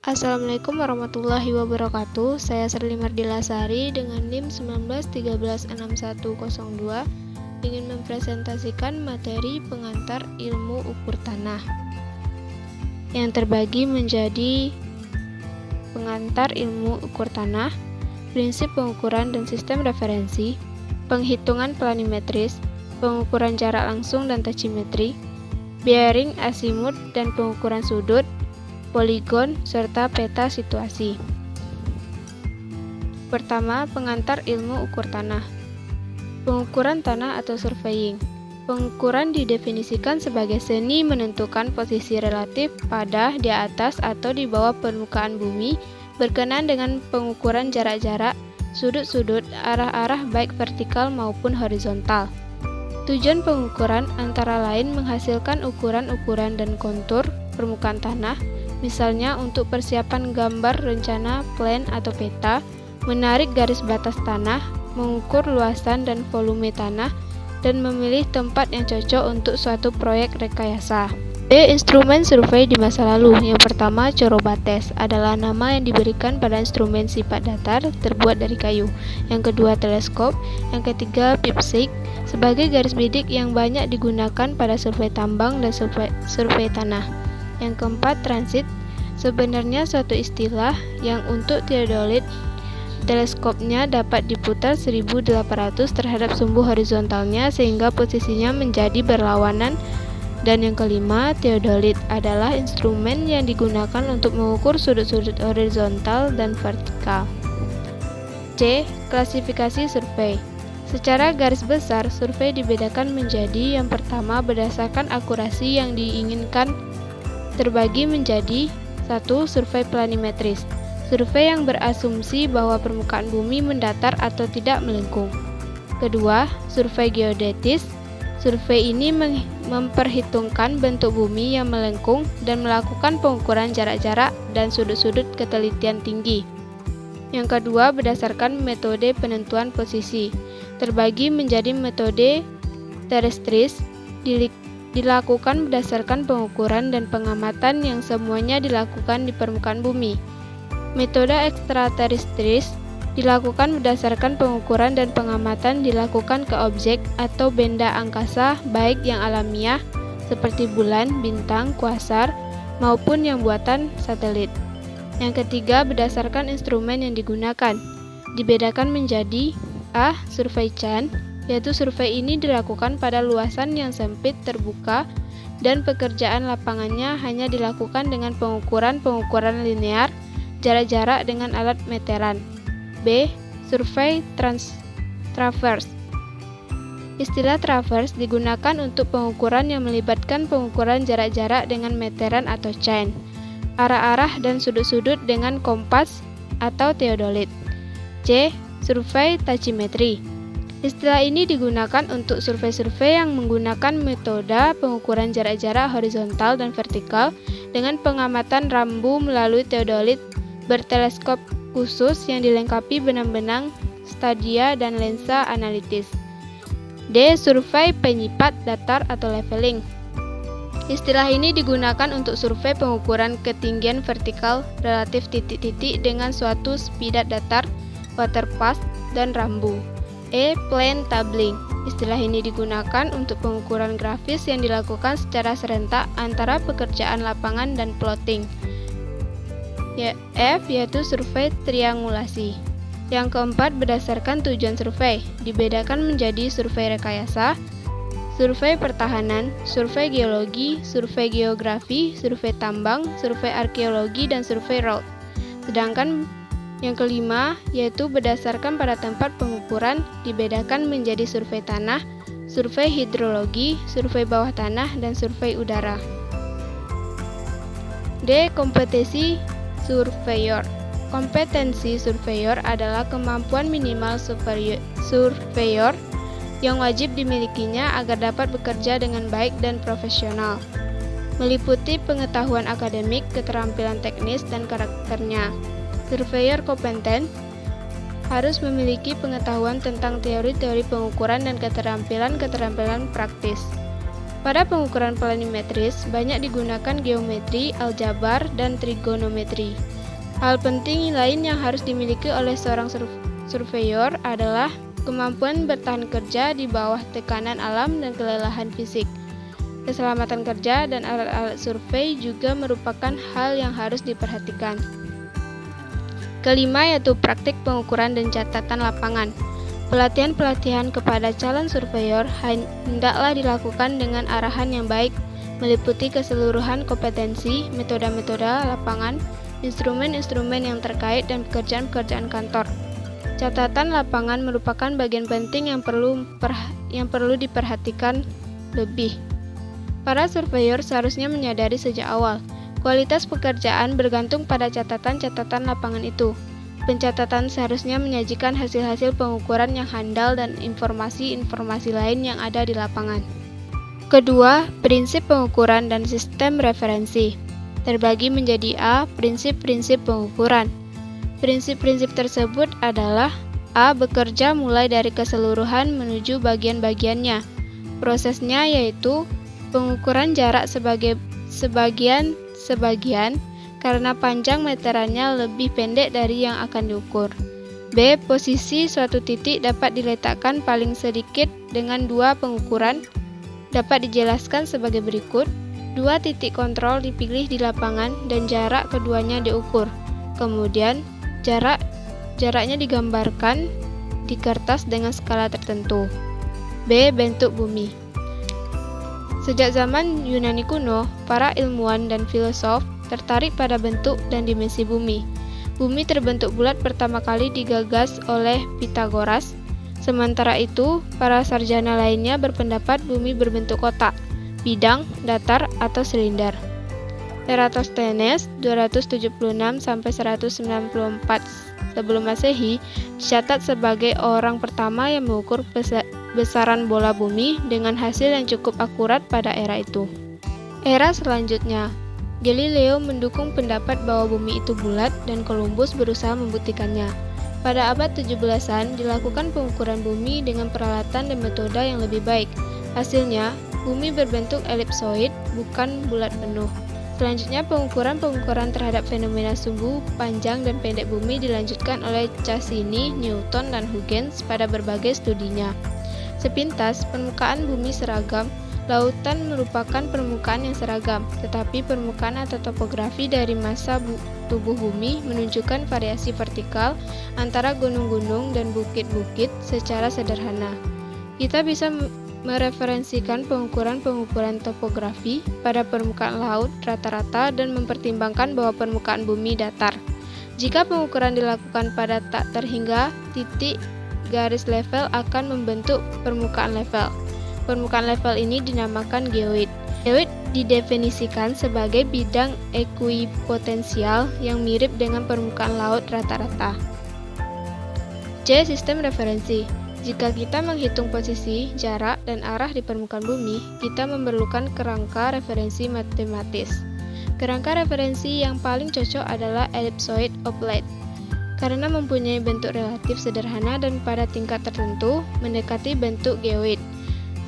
Assalamualaikum warahmatullahi wabarakatuh. Saya Sri Mardilasari dengan NIM 19136102 ingin mempresentasikan materi pengantar ilmu ukur tanah yang terbagi menjadi pengantar ilmu ukur tanah, prinsip pengukuran dan sistem referensi, penghitungan planimetris, pengukuran jarak langsung dan tachymetry, bearing, azimut dan pengukuran sudut, poligon, serta peta situasi. Pertama, pengantar ilmu ukur tanah. Pengukuran tanah atau surveying. Pengukuran didefinisikan sebagai seni menentukan posisi relatif pada, di atas, atau di bawah permukaan bumi berkenaan dengan pengukuran jarak-jarak, sudut-sudut, arah-arah baik vertikal maupun horizontal. Tujuan pengukuran antara lain menghasilkan ukuran-ukuran dan kontur permukaan tanah, misalnya untuk persiapan gambar rencana, plan atau peta, menarik garis batas tanah, mengukur luasan dan volume tanah, dan memilih tempat yang cocok untuk suatu proyek rekayasa. Instrumen survei di masa lalu. Yang pertama, corobates adalah nama yang diberikan pada instrumen sifat datar terbuat dari kayu. Yang kedua, teleskop. Yang ketiga, pipsig sebagai garis bidik yang banyak digunakan pada survei tambang dan survei tanah. Yang keempat, transit, sebenarnya suatu istilah yang untuk teodolit teleskopnya dapat diputar 1800 terhadap sumbu horizontalnya sehingga posisinya menjadi berlawanan. Dan yang kelima, teodolit adalah instrumen yang digunakan untuk mengukur sudut-sudut horizontal dan vertikal. C. Klasifikasi survei. Secara garis besar, survei dibedakan menjadi yang pertama berdasarkan akurasi yang diinginkan terbagi menjadi 1. Survei planimetris, survei yang berasumsi bahwa permukaan bumi mendatar atau tidak melengkung. Kedua, survei geodetis, survei ini memperhitungkan bentuk bumi yang melengkung dan melakukan pengukuran jarak-jarak dan sudut-sudut ketelitian tinggi. Yang kedua, berdasarkan metode penentuan posisi, terbagi menjadi metode terrestris, dilakukan berdasarkan pengukuran dan pengamatan yang semuanya dilakukan di permukaan bumi. Metode ekstraterrestris dilakukan berdasarkan pengukuran dan pengamatan dilakukan ke objek atau benda angkasa baik yang alamiah seperti bulan, bintang, kuasar, maupun yang buatan satelit. Yang ketiga, berdasarkan instrumen yang digunakan. Dibedakan menjadi A. Survei Chan, yaitu survei ini dilakukan pada luasan yang sempit terbuka dan pekerjaan lapangannya hanya dilakukan dengan pengukuran linear, jarak-jarak dengan alat meteran. B. Survei Traverse. Istilah traverse digunakan untuk pengukuran yang melibatkan pengukuran jarak-jarak dengan meteran atau chain, arah-arah dan sudut-sudut dengan kompas atau teodolit. C. Survei tachymetry. Istilah ini digunakan untuk survei-survei yang menggunakan metode pengukuran jarak-jarak horizontal dan vertikal dengan pengamatan rambu melalui teodolit berteleskop khusus yang dilengkapi benang-benang, stadia, dan lensa analitis. D. Survei penyipat datar atau leveling. Istilah ini digunakan untuk survei pengukuran ketinggian vertikal relatif titik-titik dengan suatu spidat datar, waterpath, dan rambu. E. Plane tabling. Istilah ini digunakan untuk pengukuran grafis yang dilakukan secara serentak antara pekerjaan lapangan dan plotting. F. Yaitu survei triangulasi. Yang keempat, berdasarkan tujuan survei, dibedakan menjadi survei rekayasa, survei pertahanan, survei geologi, survei geografi, survei tambang, survei arkeologi, dan survei road. Sedangkan yang kelima, yaitu berdasarkan pada tempat pengukuran, dibedakan menjadi survei tanah, survei hidrologi, survei bawah tanah, dan survei udara. D. Kompetensi surveyor. Kompetensi surveyor adalah kemampuan minimal surveyor yang wajib dimilikinya agar dapat bekerja dengan baik dan profesional, meliputi pengetahuan akademik, keterampilan teknis, dan karakternya. Surveyor kompeten harus memiliki pengetahuan tentang teori-teori pengukuran dan keterampilan praktis. Pada pengukuran planimetris, banyak digunakan geometri, aljabar, dan trigonometri. Hal penting lain yang harus dimiliki oleh seorang surveyor adalah kemampuan bertahan kerja di bawah tekanan alam dan kelelahan fisik. Keselamatan kerja dan alat-alat survei juga merupakan hal yang harus diperhatikan. Kelima yaitu praktik pengukuran dan catatan lapangan. Pelatihan-pelatihan kepada calon surveyor hendaklah dilakukan dengan arahan yang baik, meliputi keseluruhan kompetensi, metode-metode lapangan, instrumen-instrumen yang terkait, dan pekerjaan-pekerjaan kantor. Catatan lapangan merupakan bagian penting yang perlu diperhatikan lebih. Para surveyor seharusnya menyadari sejak awal, kualitas pekerjaan bergantung pada catatan-catatan lapangan itu. Pencatatan seharusnya menyajikan hasil-hasil pengukuran yang handal dan informasi-informasi lain yang ada di lapangan. Kedua, prinsip pengukuran dan sistem referensi. Terbagi menjadi A. Prinsip-prinsip pengukuran. Prinsip-prinsip tersebut adalah A. Bekerja mulai dari keseluruhan menuju bagian-bagiannya. Prosesnya yaitu pengukuran jarak sebagai sebagian karena panjang meterannya lebih pendek dari yang akan diukur. B. Posisi suatu titik dapat diletakkan paling sedikit dengan dua pengukuran dapat dijelaskan sebagai berikut. Dua titik kontrol dipilih di lapangan dan jarak keduanya diukur. Kemudian, jaraknya digambarkan di kertas dengan skala tertentu. B. Bentuk bumi. Sejak zaman Yunani kuno, para ilmuwan dan filosof tertarik pada bentuk dan dimensi bumi. Bumi terbentuk bulat pertama kali digagas oleh Pythagoras. Sementara itu, para sarjana lainnya berpendapat bumi berbentuk kotak, bidang, datar, atau silinder. Eratosthenes 276-194 sebelum Masehi dicatat sebagai orang pertama yang mengukur besaran bola bumi dengan hasil yang cukup akurat pada era itu. Era selanjutnya, Galileo mendukung pendapat bahwa bumi itu bulat dan Columbus berusaha membuktikannya. Pada abad 17-an dilakukan pengukuran bumi dengan peralatan dan metode yang lebih baik. Hasilnya, bumi berbentuk elipsoid, bukan bulat penuh. Selanjutnya, pengukuran terhadap fenomena sumbu, panjang, dan pendek bumi dilanjutkan oleh Cassini, Newton, dan Huygens pada berbagai studinya. Sepintas, permukaan bumi seragam, lautan merupakan permukaan yang seragam, tetapi permukaan atau topografi dari massa tubuh bumi menunjukkan variasi vertikal antara gunung-gunung dan bukit-bukit secara sederhana. Kita bisa mereferensikan pengukuran topografi pada permukaan laut rata-rata dan mempertimbangkan bahwa permukaan bumi datar. Jika pengukuran dilakukan pada tak terhingga titik garis level akan membentuk permukaan level. Permukaan level ini dinamakan geoid. Geoid didefinisikan sebagai bidang ekuipotensial yang mirip dengan permukaan laut rata-rata. C. Sistem referensi. Jika kita menghitung posisi, jarak, dan arah di permukaan bumi, kita memerlukan kerangka referensi matematis. Kerangka referensi yang paling cocok adalah ellipsoid oblate, karena mempunyai bentuk relatif sederhana dan pada tingkat tertentu mendekati bentuk geoid.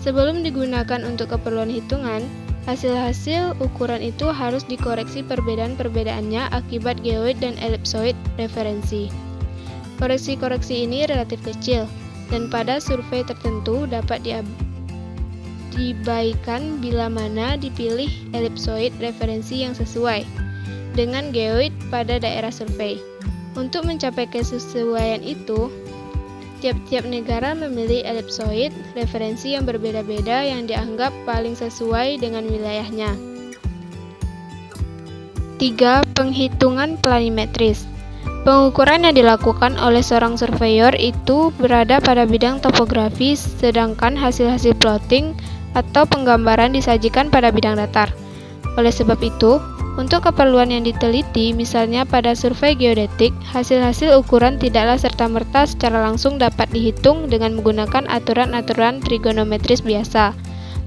Sebelum digunakan untuk keperluan hitungan, hasil-hasil ukuran itu harus dikoreksi perbedaan-perbedaannya akibat geoid dan ellipsoid referensi. Koreksi-koreksi ini relatif kecil, dan pada survei tertentu dapat dibaikan bila mana dipilih ellipsoid referensi yang sesuai dengan geoid pada daerah survei. Untuk mencapai kesesuaian itu, tiap-tiap negara memilih ellipsoid referensi yang berbeda-beda yang dianggap paling sesuai dengan wilayahnya. 3. Penghitungan planimetris. Pengukuran yang dilakukan oleh seorang surveyor itu berada pada bidang topografi, sedangkan hasil-hasil plotting atau penggambaran disajikan pada bidang datar. Oleh sebab itu, untuk keperluan yang diteliti, misalnya pada survei geodetik, hasil-hasil ukuran tidaklah serta-merta secara langsung dapat dihitung dengan menggunakan aturan-aturan trigonometris biasa,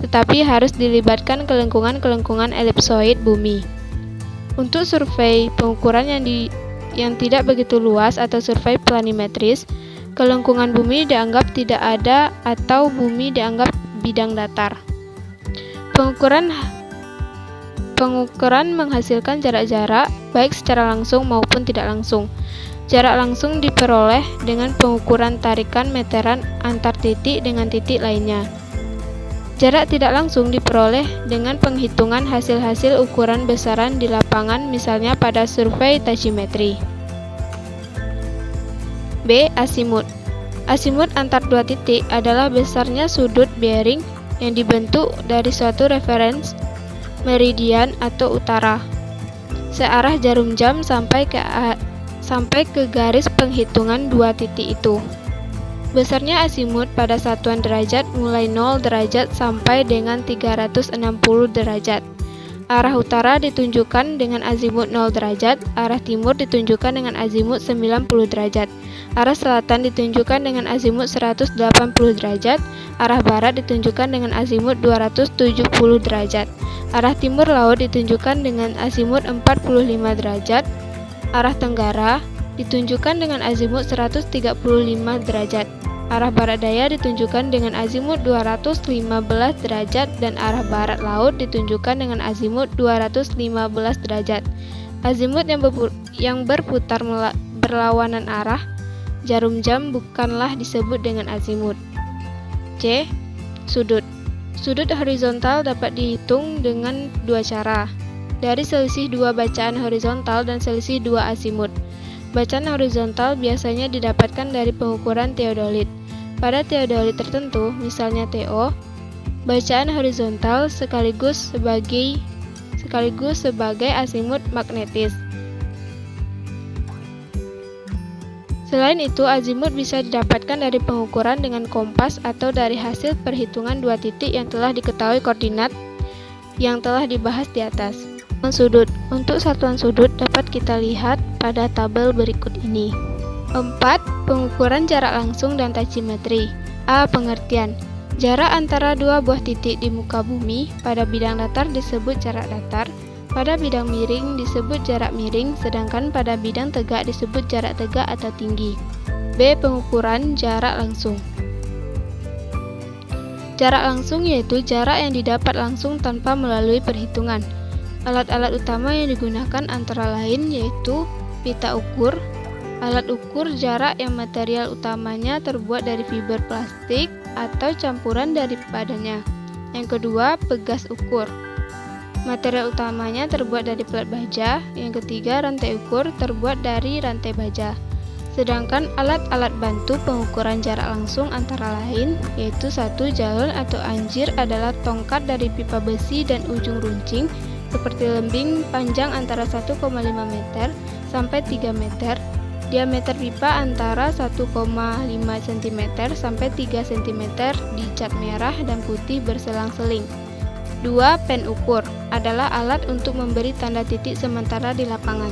tetapi harus dilibatkan kelengkungan-kelengkungan elipsoid bumi. Untuk survei pengukuran yang tidak begitu luas atau survei planimetris, kelengkungan bumi dianggap tidak ada Pengukuran menghasilkan jarak-jarak, baik secara langsung maupun tidak langsung. Jarak langsung diperoleh dengan pengukuran tarikan meteran antar titik dengan titik lainnya. Jarak tidak langsung diperoleh dengan penghitungan hasil-hasil ukuran besaran di lapangan, misalnya pada survei tachymetry. B. Azimut. Azimut antar dua titik adalah besarnya sudut bearing yang dibentuk dari suatu referens meridian atau utara searah jarum jam sampai ke garis penghitungan dua titik itu. Besarnya azimut pada satuan derajat mulai 0 derajat sampai dengan 360 derajat. Arah utara ditunjukkan dengan azimut 0 derajat, arah timur ditunjukkan dengan azimut 90 derajat. Arah selatan ditunjukkan dengan azimut 180 derajat, arah barat ditunjukkan dengan azimut 270 derajat. Arah timur laut ditunjukkan dengan azimut 45 derajat, arah tenggara ditunjukkan dengan azimut 135 derajat. Arah barat daya ditunjukkan dengan azimut 215 derajat dan arah barat laut ditunjukkan dengan azimut 215 derajat. Azimut yang berputar berlawanan arah jarum jam bukanlah disebut dengan azimut. C. Sudut. Sudut horizontal dapat dihitung dengan dua cara, dari selisih dua bacaan horizontal dan selisih dua azimut. Bacaan horizontal biasanya didapatkan dari pengukuran teodolit. Pada teodolit tertentu, misalnya TO, bacaan horizontal sekaligus sebagai azimut magnetis. Selain itu, azimut bisa didapatkan dari pengukuran dengan kompas atau dari hasil perhitungan dua titik yang telah diketahui koordinat yang telah dibahas di atas. Sudut. Untuk satuan sudut dapat kita lihat pada tabel berikut ini. 4. Pengukuran jarak langsung dan tachymetry. A. Pengertian. Jarak antara dua buah titik di muka bumi pada bidang datar disebut jarak datar. Pada bidang miring disebut jarak miring, sedangkan pada bidang tegak disebut jarak tegak atau tinggi. B. Pengukuran jarak langsung. Jarak langsung yaitu jarak yang didapat langsung tanpa melalui perhitungan. Alat-alat utama yang digunakan antara lain yaitu pita ukur, alat ukur jarak yang material utamanya terbuat dari fiber plastik atau campuran daripadanya. Yang kedua, pegas ukur. Material utamanya terbuat dari plat baja. Yang ketiga, rantai ukur terbuat dari rantai baja. Sedangkan alat-alat bantu pengukuran jarak langsung antara lain yaitu 1. Jalon atau anjir adalah tongkat dari pipa besi dan ujung runcing seperti lembing panjang antara 1,5 meter sampai 3 meter. Diameter pipa antara 1,5 cm sampai 3 cm dicat merah dan putih berselang-seling. 2. Pen ukur adalah alat untuk memberi tanda titik sementara di lapangan.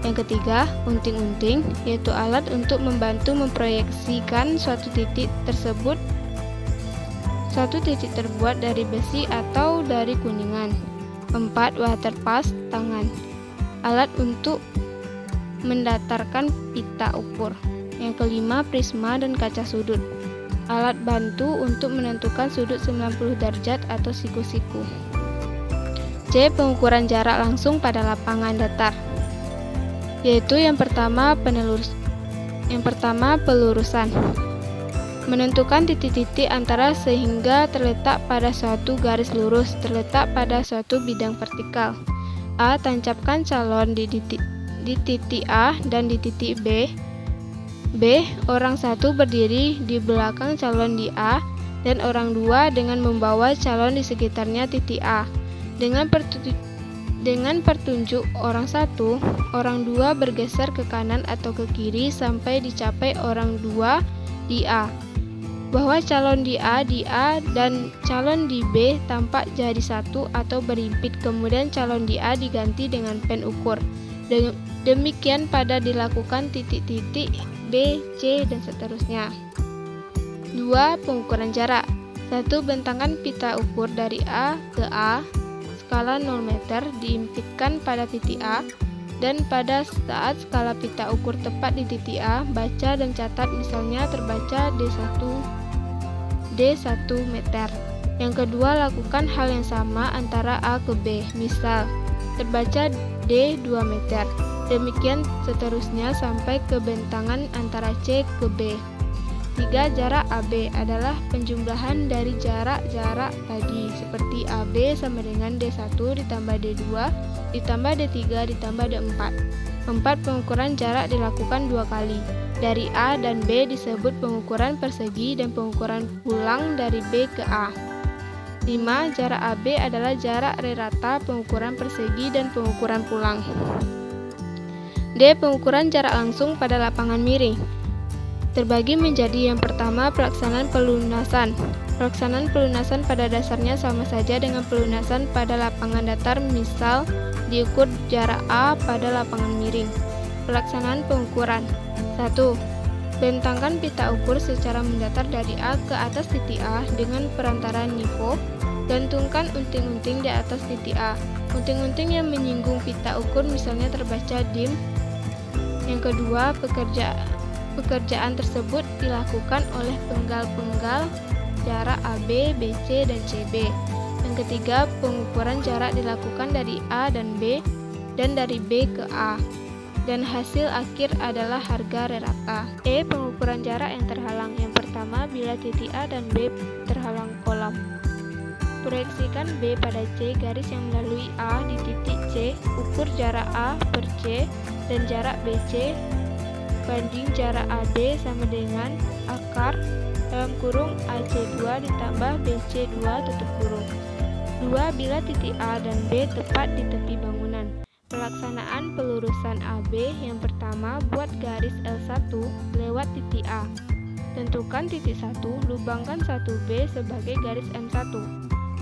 Yang ketiga, unting-unting, yaitu alat untuk membantu memproyeksikan suatu titik tersebut. Suatu titik terbuat dari besi atau dari kuningan. 4. Waterpass, tangan, alat untuk mendatarkan pita ukur. Yang kelima, prisma dan kaca sudut, alat bantu untuk menentukan sudut 90 derajat atau siku-siku. C. Pengukuran jarak langsung pada lapangan datar, yaitu yang pertama pelurusan. Menentukan titik-titik antara sehingga terletak pada suatu garis lurus, terletak pada suatu bidang vertikal. A. Tancapkan calon di titik A dan di titik B. B. Orang satu berdiri di belakang calon di A dan orang dua dengan membawa calon di sekitarnya titik A. Dengan pertunjuk orang satu, orang dua bergeser ke kanan atau ke kiri sampai dicapai orang dua di A. Bahwa calon di A dan calon di B tampak jadi satu atau berhimpit, kemudian calon di A diganti dengan pen ukur. Demikian pada dilakukan titik-titik B, C, dan seterusnya. 2. Pengukuran jarak. 1. Bentangkan pita ukur dari A ke A, skala 0 meter, diimpitkan pada titik A, dan pada saat skala pita ukur tepat di titik A, baca dan catat misalnya terbaca D1 meter. Yang kedua, lakukan hal yang sama antara A ke B. Misal, terbaca D 2 meter. Demikian seterusnya sampai ke bentangan antara C ke B. 3. Jarak AB adalah penjumlahan dari jarak-jarak tadi, seperti AB sama dengan D1 ditambah D2 ditambah D3 ditambah D4. 4. Pengukuran jarak dilakukan 2 kali. Dari A dan B disebut pengukuran persegi dan pengukuran pulang dari B ke A. 5. Jarak AB adalah jarak rata pengukuran persegi dan pengukuran pulang. D. Pengukuran jarak langsung pada lapangan miring. Terbagi menjadi yang pertama pelaksanaan pelunasan. Pelaksanaan pelunasan pada dasarnya sama saja dengan pelunasan pada lapangan datar, misal diukur jarak A pada lapangan miring. Pelaksanaan pengukuran. 1. Bentangkan pita ukur secara mendatar dari A ke atas titik A dengan perantaraan nivoo. Gantungkan unting-unting di atas titik A. Unting-unting yang menyinggung pita ukur misalnya terbaca dim. Yang kedua, pekerjaan tersebut dilakukan oleh penggal-penggal jarak AB, BC, dan CB. Yang ketiga, pengukuran jarak dilakukan dari A dan B dan dari B ke A. Dan hasil akhir adalah harga rata. E. Pengukuran jarak yang terhalang. Yang pertama, bila titik A dan B terhalang kolam. Proyeksikan B pada C garis yang melalui A di titik C. Ukur jarak A per C dan jarak BC banding jarak AD sama dengan akar dalam kurung AC2 ditambah BC2 tutup kurung. 2. Bila titik A dan B tepat di tepi bangunan. Pelaksanaan pelurusan AB. Yang pertama, buat garis L1 lewat titik A. Tentukan titik 1, lubangkan 1B sebagai garis M1.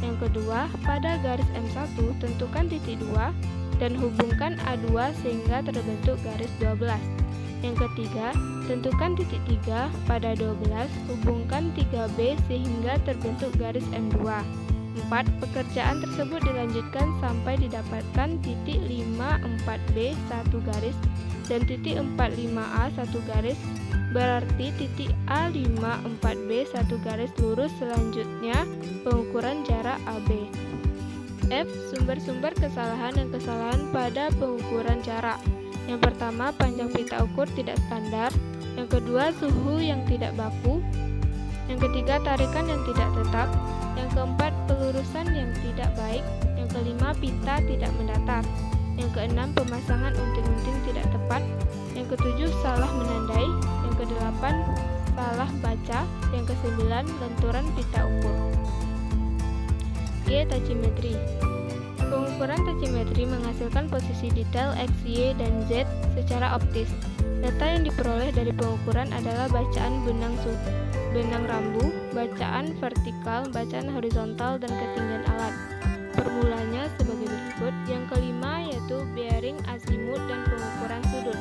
Yang kedua, pada garis M1 tentukan titik 2 dan hubungkan A2 sehingga terbentuk garis 12. Yang ketiga, tentukan titik 3 pada 12, hubungkan 3B sehingga terbentuk garis M2. 4. Pekerjaan tersebut dilanjutkan sampai didapatkan titik 54B 1 garis dan titik 45A 1 garis, berarti titik A54B 1 garis lurus. Selanjutnya, pengukuran jarak AB. F. Sumber-sumber kesalahan dan kesalahan pada pengukuran jarak. Yang pertama, panjang pita ukur tidak standar. Yang kedua, suhu yang tidak baku. Yang ketiga, tarikan yang tidak tetap. Yang keempat, pelurusan yang tidak baik. Yang kelima, pita tidak mendatar. Yang keenam, pemasangan unting-unting tidak tepat. Yang ketujuh, salah menandai. Yang kedelapan, salah baca. Yang kesembilan, lenturan pita ukur. G. Tachymetry. Pengukuran tachymetry menghasilkan posisi detail X, Y, dan Z secara optis. Data yang diperoleh dari pengukuran adalah bacaan benang rambu, bacaan vertikal, bacaan horizontal, dan ketinggian alat. Formulanya sebagai berikut. Yang kelima yaitu bearing, azimut, dan pengukuran sudut.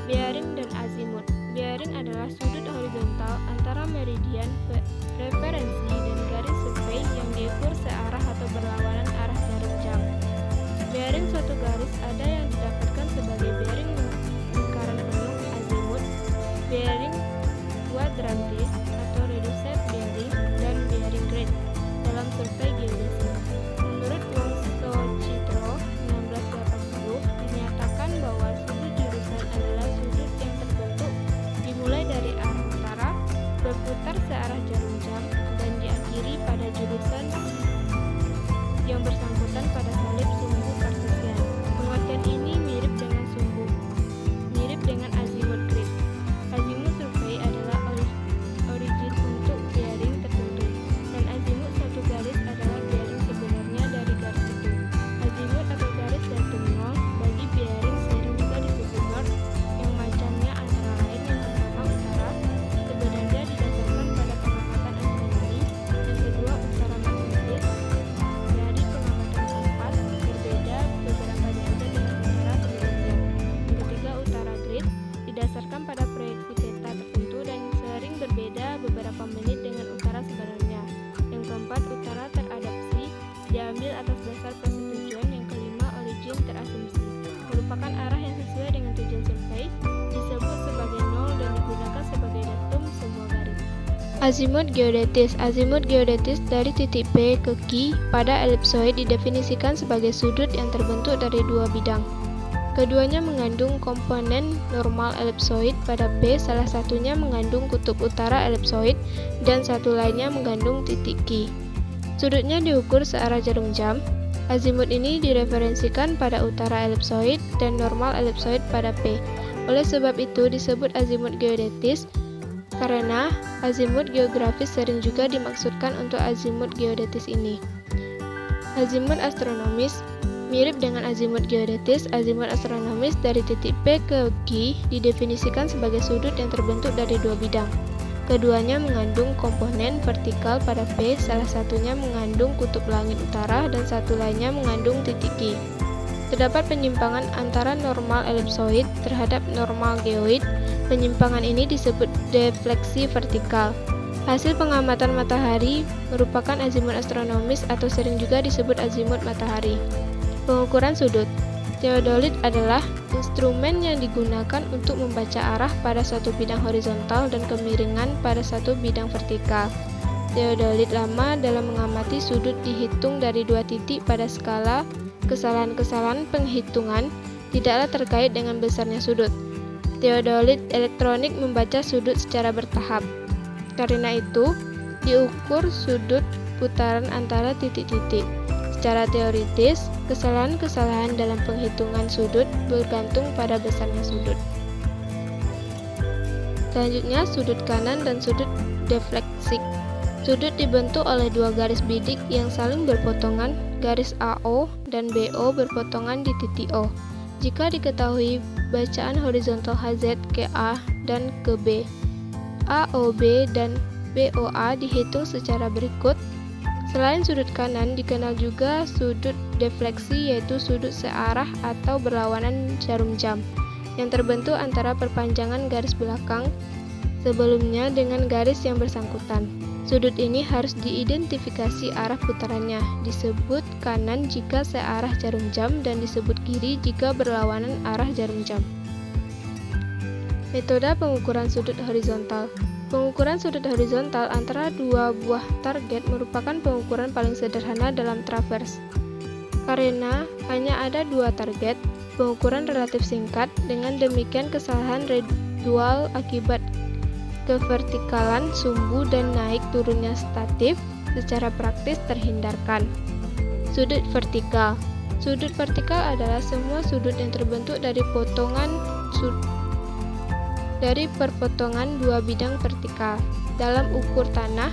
Bearing dan azimut. Bearing adalah sudut horizontal antara meridian referensi dan garis survei yang diukur searah atau berlawanan arah jarum jam. Bearing suatu garis ada yang didapatkan sebagai bearing lingkaran penuh azimut, bearing quadrantis atau reduced bearing, dan bearing grid dalam survei geodesi. Menurut Wongso Citro 1980, dinyatakan bahwa sudut jurusan adalah sudut yang terbentuk dimulai dari arah utara, berputar searah jarum jam, dan diakhiri pada jurusan yang bersangkutan pada salib sumbu kartesian. Pengertian ini mirip dengan azimut grid. Azimut survei adalah origin untuk bearing tertentu, dan azimut satu garis adalah bearing sebenarnya dari garis itu. Azimut atau garis datum nol bagi bearing sering juga disebut north, yang macamnya antara lain yang pertama utara, sebenarnya didasarkan pada pengamatan astronomi. Yang kedua, utara magnetis, dari pengamatan kompas, berbeda beberapa derajat dengan utara sebelumnya. Yang ketiga, utara grid, Azimut geodetis. Azimut geodetis dari titik P ke Q pada elipsoid didefinisikan sebagai sudut yang terbentuk dari dua bidang. Keduanya mengandung komponen normal elipsoid pada P, salah satunya mengandung kutub utara elipsoid dan satu lainnya mengandung titik Q. Sudutnya diukur searah jarum jam. Azimut ini direferensikan pada utara elipsoid dan normal elipsoid pada P. Oleh sebab itu disebut azimut geodetis, karena azimut geografis sering juga dimaksudkan untuk azimut geodetis ini. Azimut astronomis mirip dengan azimut geodetis. Azimut astronomis dari titik P ke Q didefinisikan sebagai sudut yang terbentuk dari dua bidang. Keduanya mengandung komponen vertikal pada P, salah satunya mengandung kutub langit utara dan satu lainnya mengandung titik Q. Terdapat penyimpangan antara normal elipsoid terhadap normal geoid. Penyimpangan ini disebut defleksi vertikal. Hasil pengamatan matahari merupakan azimut astronomis atau sering juga disebut azimut matahari. Pengukuran sudut. Teodolit adalah instrumen yang digunakan untuk membaca arah pada satu bidang horizontal dan kemiringan pada satu bidang vertikal. Teodolit lama dalam mengamati sudut dihitung dari dua titik pada skala. Kesalahan-kesalahan penghitungan tidaklah terkait dengan besarnya sudut. Teodolit elektronik membaca sudut secara bertahap. Karena itu, diukur sudut putaran antara titik-titik. Secara teoritis, kesalahan-kesalahan dalam penghitungan sudut bergantung pada besarnya sudut. Selanjutnya, sudut kanan dan sudut defleksik. Sudut dibentuk oleh dua garis bidik yang saling berpotongan, garis AO dan BO berpotongan di titik O. Jika diketahui bacaan horizontal HZ ke A dan ke B, AOB dan BOA dihitung secara berikut. Selain sudut kanan, dikenal juga sudut defleksi, yaitu sudut searah atau berlawanan jarum jam, yang terbentuk antara perpanjangan garis belakang sebelumnya dengan garis yang bersangkutan. Sudut ini harus diidentifikasi arah putarannya, disebut kanan jika searah jarum jam dan disebut kiri jika berlawanan arah jarum jam. Metode pengukuran sudut horizontal. Pengukuran sudut horizontal antara dua buah target merupakan pengukuran paling sederhana dalam travers. Karena hanya ada dua target, pengukuran relatif singkat, dengan demikian kesalahan residual akibat kevertikalan sumbu dan naik turunnya statif secara praktis terhindarkan. Sudut vertikal. Sudut vertikal adalah semua sudut yang terbentuk dari perpotongan dua bidang vertikal. Dalam ukur tanah,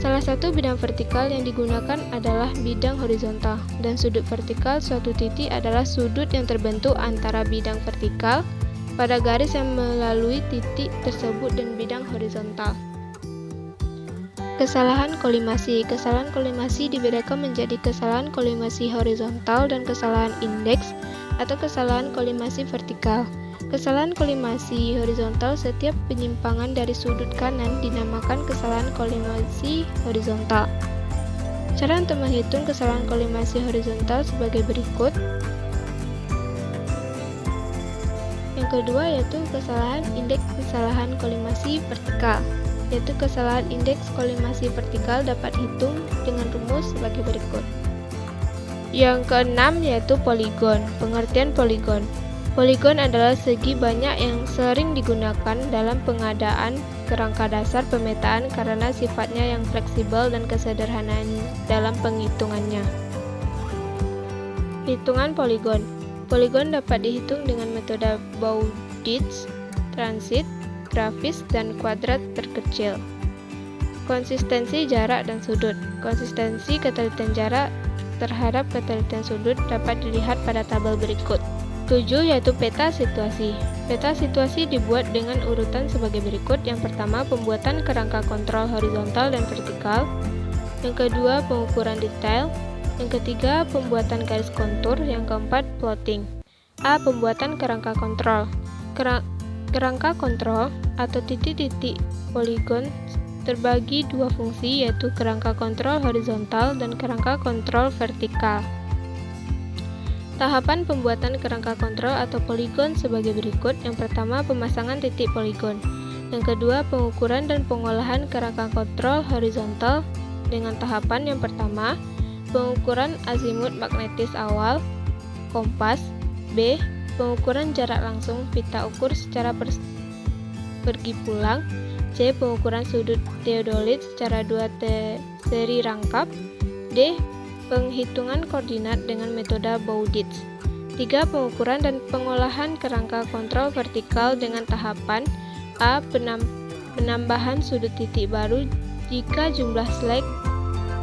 salah satu bidang vertikal yang digunakan adalah bidang horizontal, dan sudut vertikal suatu titik adalah sudut yang terbentuk antara bidang vertikal pada garis yang melalui titik tersebut dan bidang horizontal. Kesalahan kolimasi. Kesalahan kolimasi dibedakan menjadi kesalahan kolimasi horizontal dan kesalahan indeks atau kesalahan kolimasi vertikal. Kesalahan kolimasi horizontal, setiap penyimpangan dari sudut kanan dinamakan kesalahan kolimasi horizontal. Cara untuk menghitung kesalahan kolimasi horizontal sebagai berikut. Yang kedua yaitu kesalahan indeks kesalahan kolimasi vertikal, yaitu kesalahan indeks kolimasi vertikal dapat hitung dengan rumus sebagai berikut. Yang keenam yaitu poligon. Pengertian poligon. Poligon adalah segi banyak yang sering digunakan dalam pengadaan kerangka dasar pemetaan karena sifatnya yang fleksibel dan kesederhanaan dalam penghitungannya. Hitungan poligon. Poligon dapat dihitung dengan metode Bowditch, transit, grafis, dan kuadrat terkecil. Konsistensi jarak dan sudut. Konsistensi ketelitian jarak terhadap ketelitian sudut dapat dilihat pada tabel berikut. 7 yaitu peta situasi. Peta situasi dibuat dengan urutan sebagai berikut. Yang pertama, pembuatan kerangka kontrol horizontal dan vertikal. Yang kedua, pengukuran detail. Yang ketiga, pembuatan garis kontur. Yang keempat, plotting. A. Pembuatan kerangka kontrol. Kerangka kontrol atau titik-titik poligon terbagi dua fungsi, yaitu kerangka kontrol horizontal dan kerangka kontrol vertikal. Tahapan pembuatan kerangka kontrol atau poligon sebagai berikut. Yang pertama, pemasangan titik poligon. Yang kedua, pengukuran dan pengolahan kerangka kontrol horizontal dengan tahapan yang pertama, pengukuran azimut magnetis awal, kompas. B. Pengukuran jarak langsung pita ukur secara pergi pulang. C. Pengukuran sudut teodolit secara 2 seri rangkap. D. Penghitungan koordinat dengan metode Bowditch. 3. Pengukuran dan pengolahan kerangka kontrol vertikal dengan tahapan A. Penambahan sudut titik baru jika jumlah slag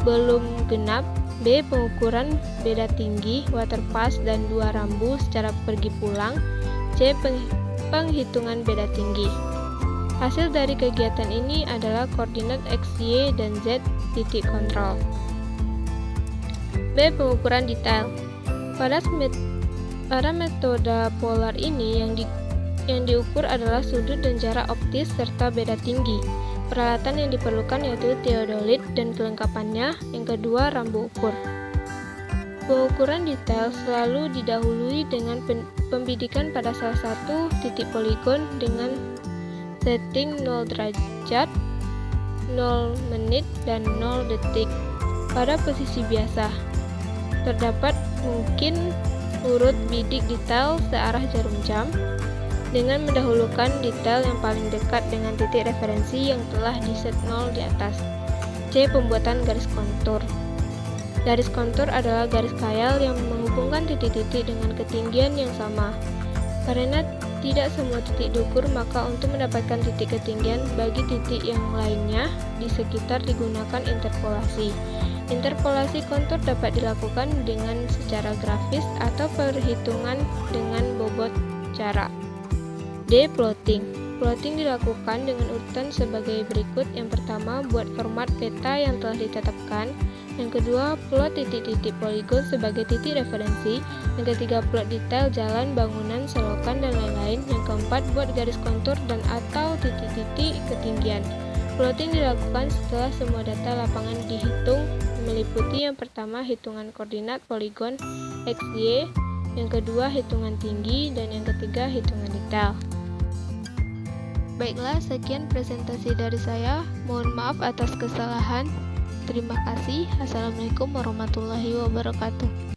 belum genap. B. Pengukuran beda tinggi, waterpass, dan 2 rambu secara pergi pulang. C. Penghitungan beda tinggi. Hasil dari kegiatan ini adalah koordinat X, Y, dan Z titik kontrol. B. Pengukuran detail. Pada metode polar ini yang diukur adalah sudut dan jarak optis serta beda tinggi. Peralatan yang diperlukan yaitu teodolit dan kelengkapannya. Yang kedua, rambu ukur. Pengukuran detail selalu didahului dengan pembidikan pada salah satu titik poligon dengan setting 0 derajat, 0 menit, dan 0 detik. Pada posisi biasa, terdapat mungkin urut bidik detail searah jarum jam, dengan mendahulukan detail yang paling dekat dengan titik referensi yang telah di-set 0 di atas. C. Pembuatan garis kontur. Garis kontur adalah garis khayal yang menghubungkan titik-titik dengan ketinggian yang sama. Karena tidak semua titik diukur, maka untuk mendapatkan titik ketinggian bagi titik yang lainnya di sekitar digunakan interpolasi. Interpolasi kontur dapat dilakukan dengan secara grafis atau perhitungan dengan bobot jarak. D. Plotting. Plotting dilakukan dengan urutan sebagai berikut. Yang pertama, buat format peta yang telah ditetapkan. Yang kedua, plot titik-titik poligon sebagai titik referensi. Yang ketiga, plot detail jalan, bangunan, selokan, dan lain-lain. Yang keempat, buat garis kontur dan atau titik-titik ketinggian. Plotting dilakukan setelah semua data lapangan dihitung, meliputi yang pertama, hitungan koordinat poligon X, Y. Yang kedua, hitungan tinggi, dan yang ketiga, hitungan detail. Baiklah, sekian presentasi dari saya. Mohon maaf atas kesalahan. Terima kasih. Assalamualaikum warahmatullahi wabarakatuh.